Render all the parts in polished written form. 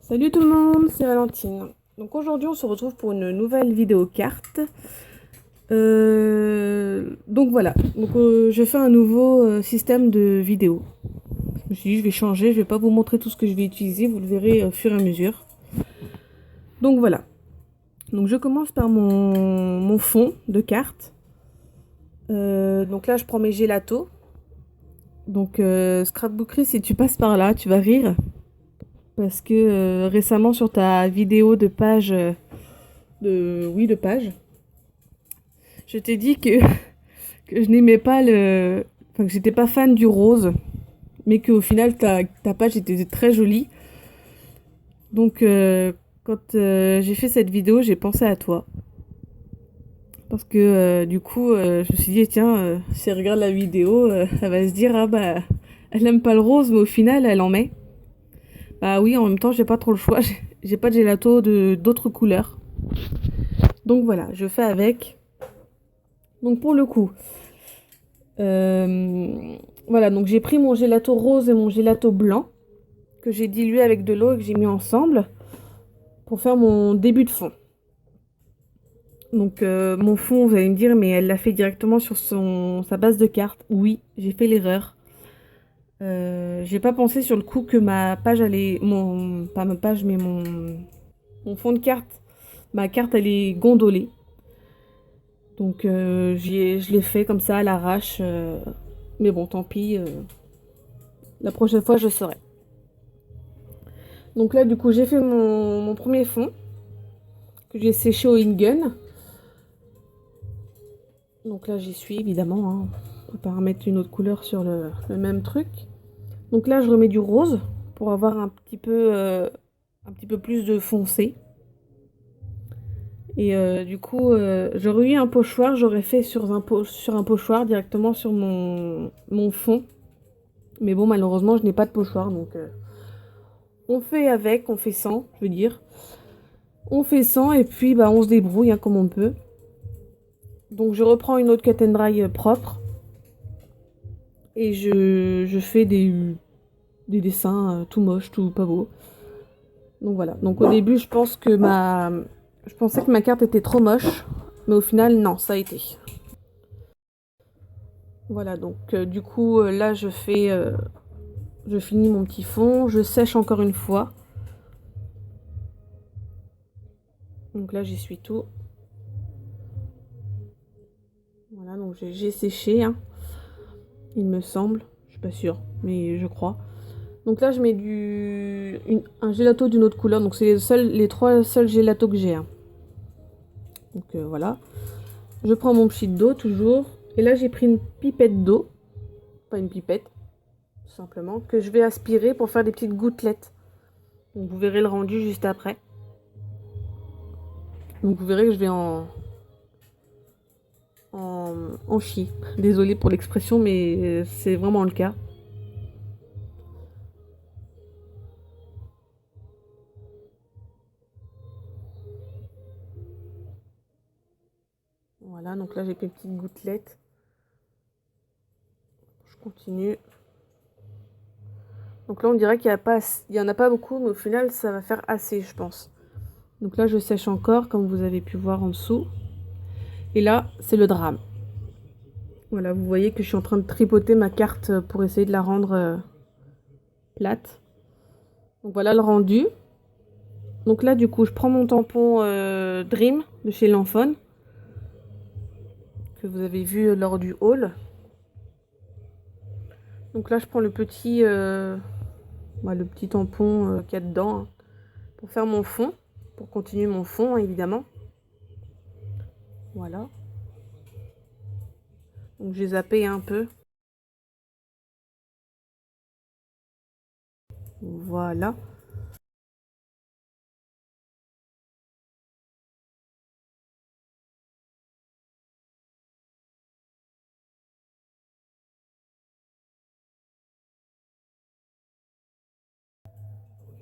Salut tout le monde, c'est Valentine. Donc aujourd'hui on se retrouve pour une nouvelle vidéo carte. Donc voilà, je fais un nouveau système de vidéo. Je me suis dit je vais changer, je vais pas vous montrer tout ce que je vais utiliser, vous le verrez au fur et à mesure. Donc voilà, donc je commence par mon fond de carte. Donc là je prends mes gélatos. Donc Scrapbookery, si tu passes par là, tu vas rire. Parce que récemment sur ta vidéo de page, de page, je t'ai dit que je n'aimais pas enfin que j'étais pas fan du rose, mais qu'au final ta page était très jolie. Donc quand j'ai fait cette vidéo, j'ai pensé à toi. Parce que du coup, je me suis dit, tiens, si elle regarde la vidéo, elle va se dire, ah bah, elle aime pas le rose, mais au final, elle en met. Bah oui, en même temps, j'ai pas trop le choix. J'ai pas de gelato d'autres couleurs. Donc voilà, je fais avec. Donc pour le coup, euh, voilà, donc j'ai pris mon gelato rose et mon gelato blanc que j'ai dilué avec de l'eau et que j'ai mis ensemble pour faire mon début de fond. Donc mon fond, vous allez me dire, mais elle l'a fait directement sur sa base de carte. Oui, j'ai fait l'erreur. J'ai pas pensé sur le coup que ma page allait, pas ma page, mais mon fond de carte, ma carte allait gondoler. Donc je l'ai fait comme ça à l'arrache. Mais bon, tant pis. La prochaine fois, je saurai. Donc là, du coup, j'ai fait mon premier fond que j'ai séché au Ingen. Donc là, j'y suis évidemment. Hein. On va pas remettre une autre couleur sur le même truc. Donc là, je remets du rose pour avoir un petit peu plus de foncé. Et du coup, j'aurais eu un pochoir, j'aurais fait sur un pochoir directement sur mon fond. Mais bon, malheureusement, je n'ai pas de pochoir, donc on fait avec, on fait sans, je veux dire. On fait sans et puis bah, on se débrouille hein, comme on peut. Donc je reprends une autre cut and dry propre et je fais des dessins tout moches, tout pas beaux. Donc voilà. Donc au début, je pensais que ma carte était trop moche, mais au final, non, ça a été. Voilà, donc du coup, là, je finis mon petit fond, je sèche encore une fois. Donc là, j'y suis tout. Voilà, donc j'ai séché, hein, il me semble. Je suis pas sûre, mais je crois. Donc là, je mets un gelato d'une autre couleur. Donc c'est les trois seuls gélatos que j'ai. Hein. Donc voilà. Je prends mon pchit d'eau toujours. Et là, j'ai pris une pipette d'eau. Pas une pipette, tout simplement. Que je vais aspirer pour faire des petites gouttelettes. Donc vous verrez le rendu juste après. Donc vous verrez que je vais en chier. Désolée pour l'expression, mais c'est vraiment le cas. Voilà, donc là j'ai mes petites gouttelettes. Je continue. Donc là on dirait il y en a pas beaucoup, mais au final ça va faire assez, je pense. Donc là je sèche encore, comme vous avez pu voir en dessous. Et là c'est le drame. Voilà, vous voyez que je suis en train de tripoter ma carte pour essayer de la rendre plate. Donc voilà le rendu. Donc là du coup je prends mon tampon Dream de chez Lanfone que vous avez vu lors du haul. Donc là je prends le petit tampon qu'il y a dedans hein, pour faire mon fond, pour continuer mon fond hein, évidemment. Voilà. Donc j'ai zappé un peu. Voilà.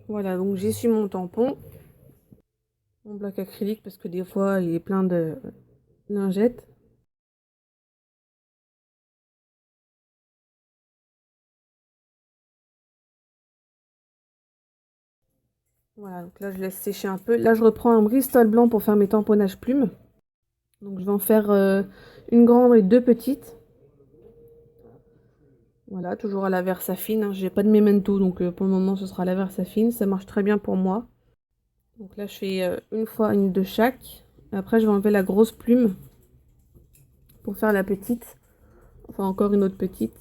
Voilà, donc j'essuie mon tampon, mon bloc acrylique parce que des fois il est plein de lingettes. Voilà, donc là je laisse sécher un peu. Là je reprends un Bristol blanc pour faire mes tamponnages plumes. Donc je vais en faire une grande et deux petites. Voilà, toujours à la Versafine, hein. J'ai pas de Memento, donc pour le moment ce sera à la Versafine. Ça marche très bien pour moi. Donc là je fais une fois une de chaque. Après je vais enlever la grosse plume pour faire la petite. Enfin encore une autre petite.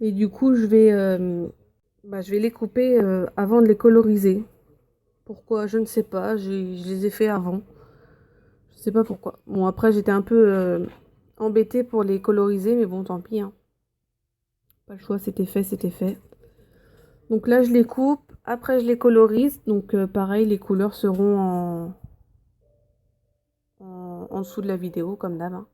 Et du coup je vais les couper avant de les coloriser. Pourquoi? Je ne sais pas. Je les ai fait avant. Je sais pas pourquoi. Bon, après, j'étais un peu embêtée pour les coloriser, mais bon, tant pis, hein. Pas le choix, c'était fait, c'était fait. Donc là, je les coupe. Après, je les colorise. Donc, pareil, les couleurs seront en dessous de la vidéo, comme d'hab, hein.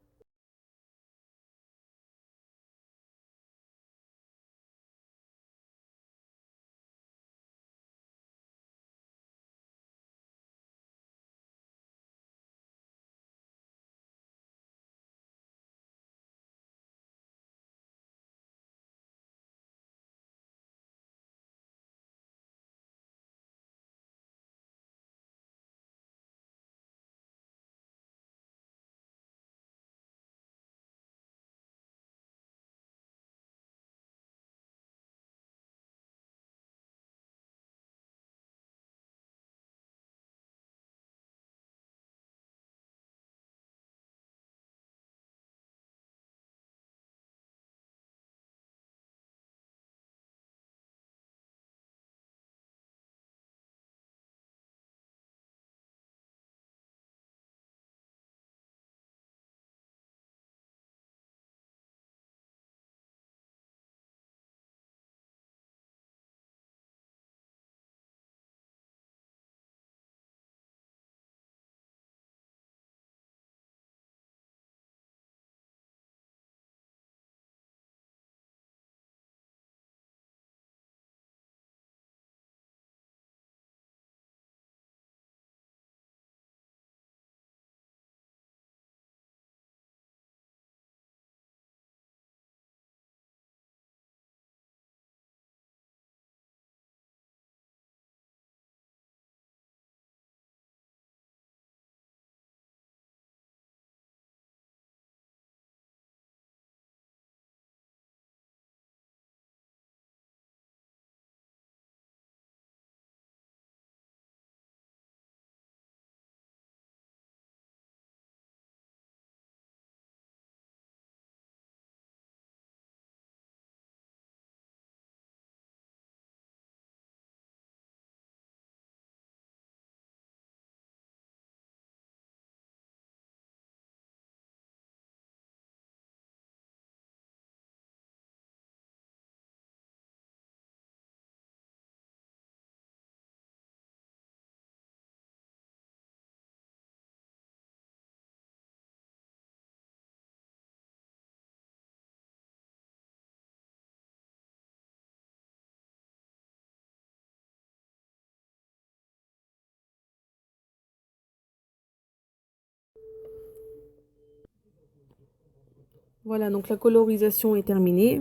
Voilà, donc la colorisation est terminée.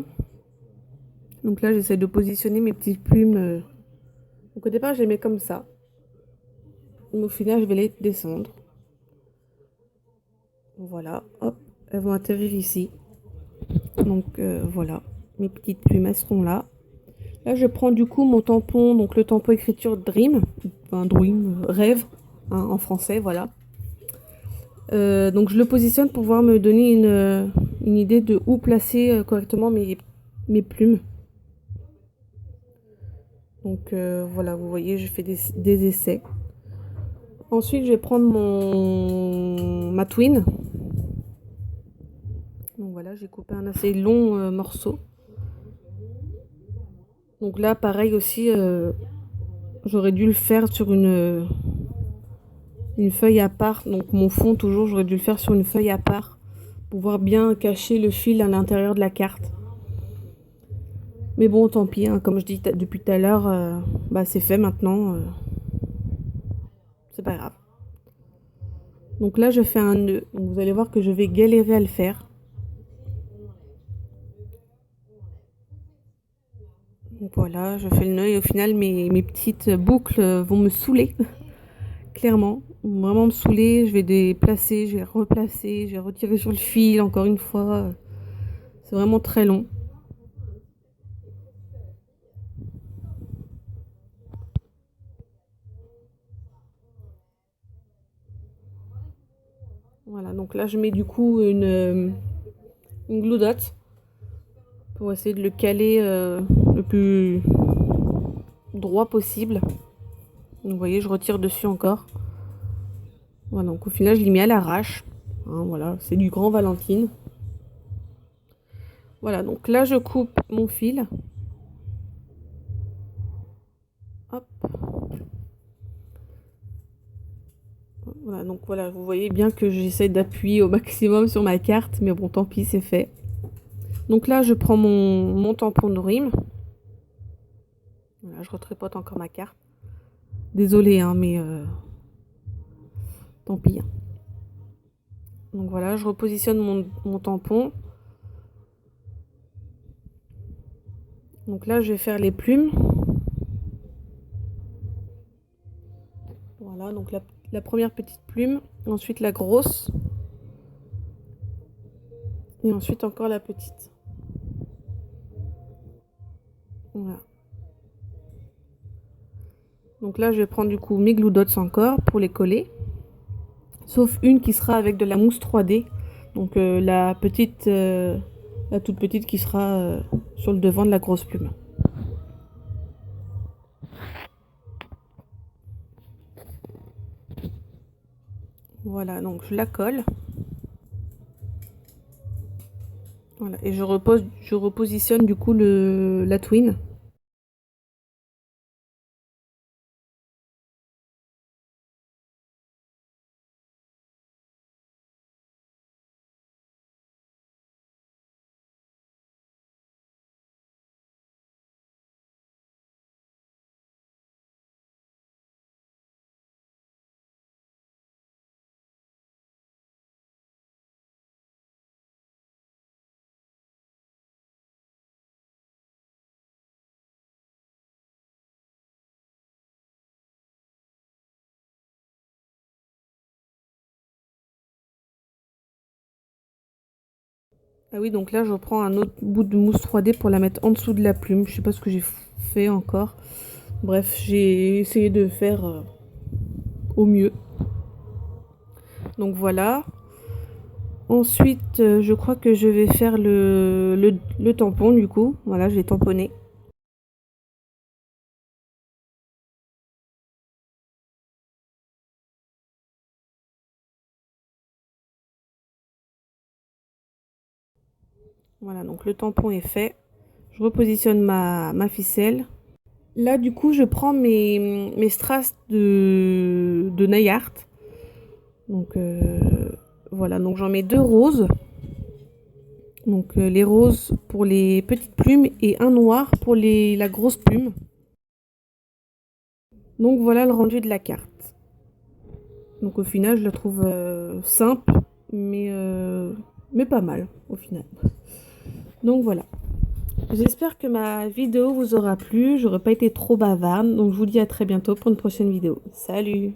Donc là, j'essaie de positionner mes petites plumes. Donc au départ, je les mets comme ça. Mais au final, je vais les descendre. Voilà, hop, elles vont atterrir ici. Donc voilà, mes petites plumes, elles seront là. Là, je prends du coup mon tampon, donc le tampon écriture Dream, enfin Dream, rêve, hein, en français, voilà. Donc je le positionne pour pouvoir me donner une idée de où placer correctement mes plumes. Donc voilà, vous voyez, je fais des essais. Ensuite, je vais prendre ma twine. Donc voilà, j'ai coupé un assez long morceau. Donc là, pareil aussi, j'aurais dû le faire sur une feuille à part. Donc mon fond, toujours, j'aurais dû le faire sur une feuille à part. Pour pouvoir bien cacher le fil à l'intérieur de la carte. Mais bon, tant pis, hein, comme je dis depuis tout à l'heure, bah, c'est fait maintenant. C'est pas grave. Donc là, je fais un nœud. Donc vous allez voir que je vais galérer à le faire. Donc voilà, je fais le nœud et au final, mes petites boucles vont me saouler. Clairement, vraiment me saouler. Je vais déplacer, je vais replacer, je vais retirer sur le fil encore une fois. C'est vraiment très long. Voilà, donc là je mets du coup une glue dot pour essayer de le caler le plus droit possible. Donc, vous voyez, je retire dessus encore. Voilà, donc au final je l'ai mis à l'arrache. Hein, voilà, c'est du Grand Valentine. Voilà, donc là je coupe mon fil. Hop. Voilà, donc voilà, vous voyez bien que j'essaie d'appuyer au maximum sur ma carte, mais bon, tant pis, c'est fait. Donc là, je prends mon tampon de rime. Voilà, je retrépote encore ma carte. Désolée, hein, mais tant pis. Hein. Donc voilà, je repositionne mon tampon. Donc là, je vais faire les plumes. Voilà, donc la première petite plume, ensuite la grosse, et ensuite encore la petite. Voilà. Donc là, je vais prendre du coup mes glue dots encore pour les coller. Sauf une qui sera avec de la mousse 3D. Donc la toute petite qui sera sur le devant de la grosse plume. Voilà, donc je la colle. Voilà, et je repositionne du coup la twine. Ah oui, donc là je prends un autre bout de mousse 3D pour la mettre en dessous de la plume. Je sais pas ce que j'ai fait encore. Bref, j'ai essayé de faire au mieux. Donc voilà. Ensuite, je crois que je vais faire le tampon du coup. Voilà, je vais tamponner. Voilà, donc le tampon est fait. Je repositionne ma ficelle. Là, du coup, je prends mes strass de nail art. Donc, voilà, donc j'en mets 2 roses. Donc, les roses pour les petites plumes et un noir pour la grosse plume. Donc, voilà le rendu de la carte. Donc, au final, je la trouve simple, mais pas mal, au final. Donc, voilà. J'espère que ma vidéo vous aura plu. J'aurais pas été trop bavarde. Donc, je vous dis à très bientôt pour une prochaine vidéo. Salut!